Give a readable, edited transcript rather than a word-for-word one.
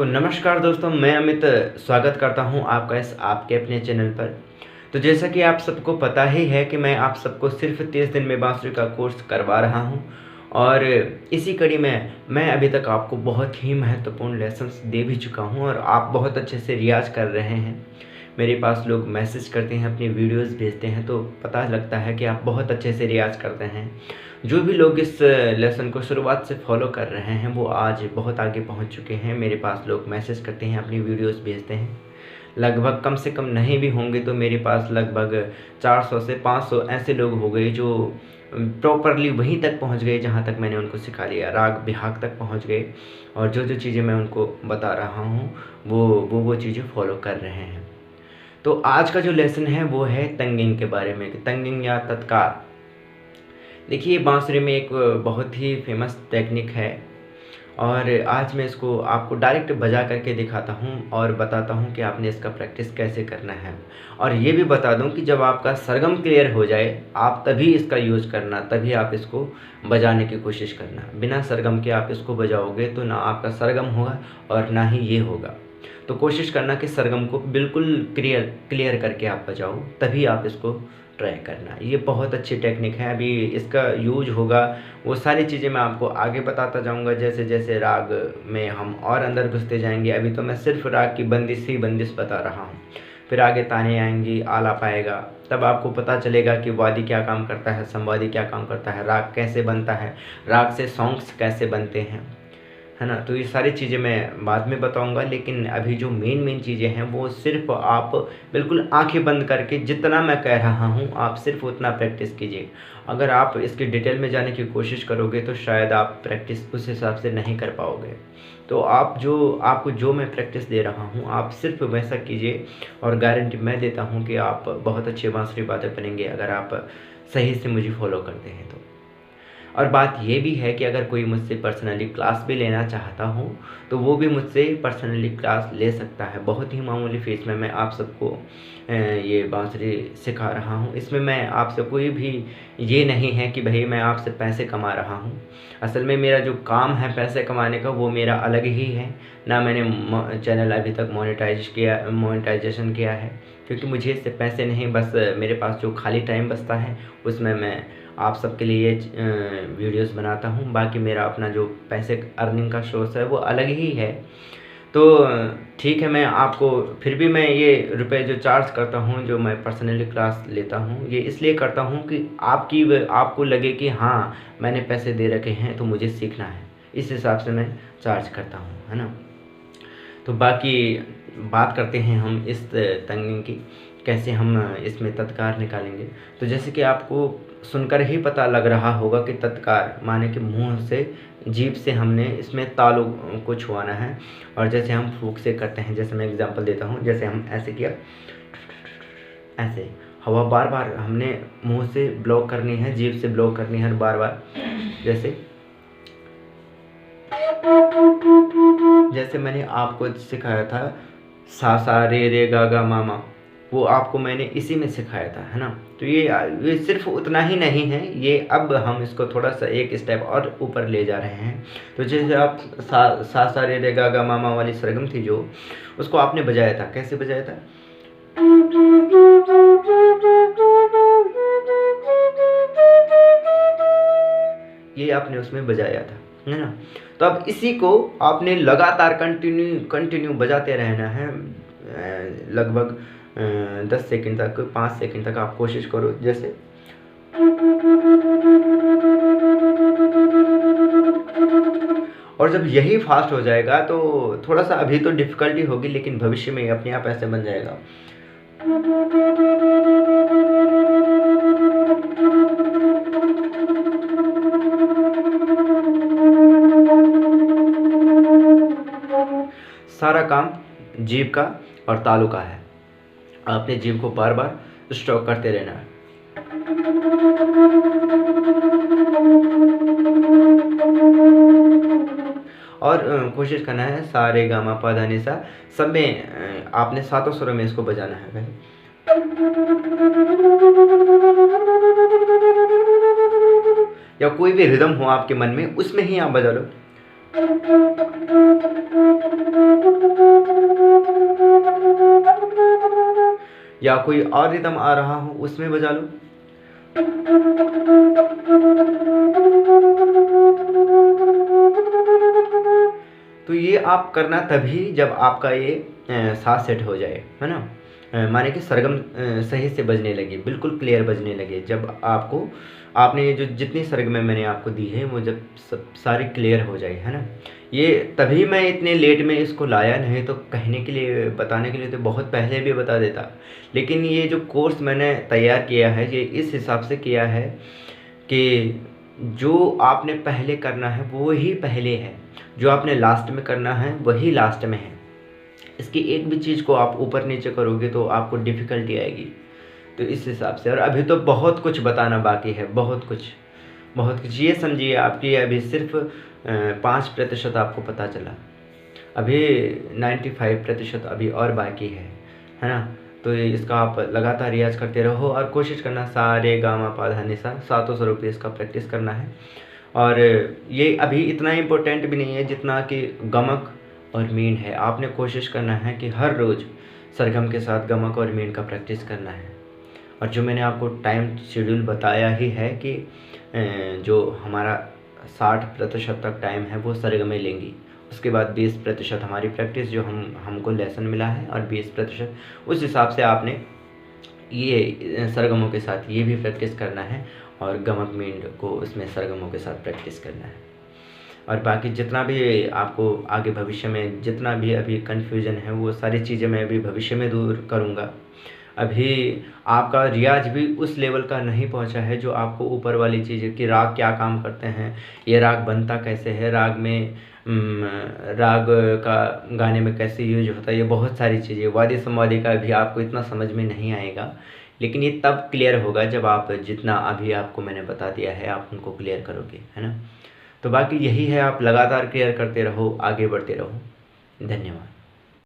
तो नमस्कार दोस्तों, मैं अमित स्वागत करता हूं आपका इस आपके अपने चैनल पर। तो जैसा कि आप सबको पता ही है कि मैं आप सबको सिर्फ़ 30 दिन में बांसुरी का कोर्स करवा रहा हूं और इसी कड़ी में मैं अभी तक आपको बहुत ही महत्वपूर्ण लेसन्स दे भी चुका हूं और आप बहुत अच्छे से रियाज़ कर रहे हैं। मेरे पास लोग मैसेज करते हैं, अपनी वीडियोज़ भेजते हैं, तो पता लगता है कि आप बहुत अच्छे से रियाज़ करते हैं। जो भी लोग इस लेसन को शुरुआत से फॉलो कर रहे हैं वो आज बहुत आगे पहुंच चुके हैं। मेरे पास लोग मैसेज करते हैं, अपनी वीडियोस भेजते हैं। लगभग कम से कम नहीं भी होंगे तो मेरे पास लगभग 400 से 500 ऐसे लोग हो गए जो प्रॉपरली वहीं तक पहुंच गए जहां तक मैंने उनको सिखा लिया। राग बिहाग तक पहुंच गए और जो चीज़ें मैं उनको बता रहा हूं वो चीज़ें फॉलो कर रहे हैं। तो आज का जो लेसन है वो है तंगिंग के बारे में। तंगिंग या तत्कार। देखिए, बांसुरी में एक बहुत ही फेमस टेक्निक है और आज मैं इसको आपको डायरेक्ट बजा करके दिखाता हूँ और बताता हूँ कि आपने इसका प्रैक्टिस कैसे करना है। और ये भी बता दूँ कि जब आपका सरगम क्लियर हो जाए आप तभी इसका यूज़ करना, तभी आप इसको बजाने की कोशिश करना। बिना सरगम के आप इसको बजाओगे तो ना आपका सरगम होगा और ना ही ये होगा। तो कोशिश करना कि सरगम को बिल्कुल क्लियर करके आप बजाओ, तभी आप इसको ट्राई करना। ये बहुत अच्छी टेक्निक है। अभी इसका यूज होगा, वो सारी चीज़ें मैं आपको आगे बताता जाऊंगा जैसे जैसे राग में हम और अंदर घुसते जाएंगे। अभी तो मैं सिर्फ राग की बंदिश ही बंदिश बता रहा हूँ, फिर आगे ताने आएंगी, आलाप आएगा, तब आपको पता चलेगा कि वादी क्या काम करता है, संवादी क्या काम करता है, राग कैसे बनता है, राग से सॉन्ग्स कैसे बनते हैं, है ना। तो ये सारी चीज़ें मैं बाद में बताऊंगा, लेकिन अभी जो मेन चीज़ें हैं वो सिर्फ आप बिल्कुल आंखें बंद करके जितना मैं कह रहा हूँ आप सिर्फ उतना प्रैक्टिस कीजिए। अगर आप इसके डिटेल में जाने की कोशिश करोगे तो शायद आप प्रैक्टिस उस हिसाब से नहीं कर पाओगे। तो आपको जो मैं प्रैक्टिस दे रहा हूँ आप सिर्फ वैसा कीजिए और गारंटी मैं देता हूँ कि आप बहुत अच्छे बांसुरी वादक बनेंगे अगर आप सही से मुझे फॉलो करते हैं तो। और बात ये भी है कि अगर कोई मुझसे पर्सनली क्लास भी लेना चाहता हो तो वो भी मुझसे पर्सनली क्लास ले सकता है। बहुत ही मामूली फ़ीस में मैं आप सबको ये बांसुरी सिखा रहा हूँ। इसमें मैं आपसे कोई भी ये नहीं है कि भाई मैं आपसे पैसे कमा रहा हूँ। असल में मेरा जो काम है पैसे कमाने का वो मेरा अलग ही है। ना मैंने चैनल अभी तक मोनेटाइजेशन किया है, क्योंकि मुझे इससे पैसे नहीं, बस मेरे पास जो खाली टाइम बचता है उसमें मैं आप सबके लिए वीडियोस बनाता हूँ। बाकी मेरा अपना जो पैसे अर्निंग का सोर्स है वो अलग ही है। तो ठीक है, मैं आपको फिर भी मैं ये रुपए जो चार्ज करता हूँ, जो मैं पर्सनली क्लास लेता हूँ, ये इसलिए करता हूँ कि आपको लगे कि हाँ मैंने पैसे दे रखे हैं तो मुझे सीखना है। इस हिसाब से मैं चार्ज करता हूँ, है ना। तो बाकी बात करते हैं हम इस तंगिंग की, कैसे हम इसमें तत्कार निकालेंगे। तो जैसे कि आपको सुनकर ही पता लग रहा होगा कि तत्कार माने कि मुंह से, जीभ से हमने इसमें तालु को छुआना है। और जैसे हम फूंक से करते हैं, जैसे मैं एग्जांपल देता हूँ, जैसे हम ऐसे किया, ऐसे हवा बार बार हमने मुंह से ब्लॉक करनी है, जीभ से ब्लॉक करनी है बार बार। जैसे मैंने आपको सिखाया था सा सा रे गा गा मामा, वो आपको मैंने इसी में सिखाया था, है ना। तो ये सिर्फ उतना ही नहीं है, ये अब हम इसको थोड़ा सा एक स्टेप और ऊपर ले जा रहे हैं। तो जैसे आप सा सा रे गा गा मामा वाली सरगम थी जो, उसको आपने बजाया था, कैसे बजाया था, ये आपने उसमें बजाया था, है ना। तो अब इसी को आपने लगातार कंटिन्यू बजाते रहना है। लगभग 10 सेकंड तक, 5 सेकंड तक आप कोशिश करो। जैसे और जब यही फास्ट हो जाएगा तो थोड़ा सा अभी तो डिफ़िकल्टी होगी, लेकिन भविष्य में अपने आप ऐसे बन जाएगा। सारा काम जीभ का और तालु का है। आपने जीभ को बार बार स्ट्रोक करते रहना है। और कोशिश करना है सा रे गा मा पा धा नि सा, सब में आपने सातों स्वरों में इसको बजाना है पहले। या कोई भी रिदम हो आपके मन में, उसमें ही आप बजा लो। या कोई और रिदम आ रहा हो उसमें बजा लो। तो ये आप करना तभी जब आपका ये साथ सेट हो जाए, है ना। माने कि सरगम सही से बजने लगे, बिल्कुल क्लियर बजने लगे। जब आपको आपने ये जो जितनी सरगमें मैंने आपको दी है वो जब सब सारी क्लियर हो जाए, है ना। ये तभी मैं इतने लेट में इसको लाया, नहीं तो कहने के लिए बताने के लिए तो बहुत पहले भी बता देता। लेकिन ये जो कोर्स मैंने तैयार किया है ये इस हिसाब से किया है कि जो आपने पहले करना है वो ही पहले है, जो आपने लास्ट में करना है वही लास्ट में है। इसकी एक भी चीज़ को आप ऊपर नीचे करोगे तो आपको डिफ़िकल्टी आएगी। तो इस हिसाब से, और अभी तो बहुत कुछ बताना बाकी है, बहुत कुछ, बहुत कुछ। ये समझिए आपकी अभी सिर्फ 5% आपको पता चला, अभी 95% अभी और बाकी है ना। तो इसका आप लगातार रियाज़ करते रहो और कोशिश करना सा रे गा मा पा धा नि सा 700 स्वरों पे इसका प्रैक्टिस करना है। और ये अभी इतना इम्पोर्टेंट भी नहीं है जितना कि गमक और मीन है। आपने कोशिश करना है कि हर रोज़ सरगम के साथ गमक और मीन का प्रैक्टिस करना है। और जो मैंने आपको टाइम शेड्यूल बताया ही है कि जो हमारा 60% तक टाइम है वो सरगमें लेंगी, उसके बाद 20% हमारी प्रैक्टिस जो हमको लेसन मिला है, और 20% उस हिसाब से आपने ये सरगमों के साथ ये भी प्रैक्टिस करना है, और गमक मीन को उसमें सरगमों के साथ प्रैक्टिस करना है। और बाकी जितना भी आपको आगे भविष्य में जितना भी अभी कन्फ्यूज़न है वो सारी चीज़ें मैं अभी भविष्य में दूर करूँगा। अभी आपका रियाज भी उस लेवल का नहीं पहुंचा है जो आपको ऊपर वाली चीज़ कि राग क्या काम करते हैं, ये राग बनता कैसे है, राग में राग का गाने में कैसे यूज होता है, ये बहुत सारी चीज़ें वादी संवादी का भी आपको इतना समझ में नहीं आएगा। लेकिन ये तब क्लियर होगा जब आप जितना अभी आपको मैंने बता दिया है आप उनको क्लियर करोगे, है ना। तो बाकी यही है, आप लगातार क्लियर करते रहो, आगे बढ़ते रहो। धन्यवाद।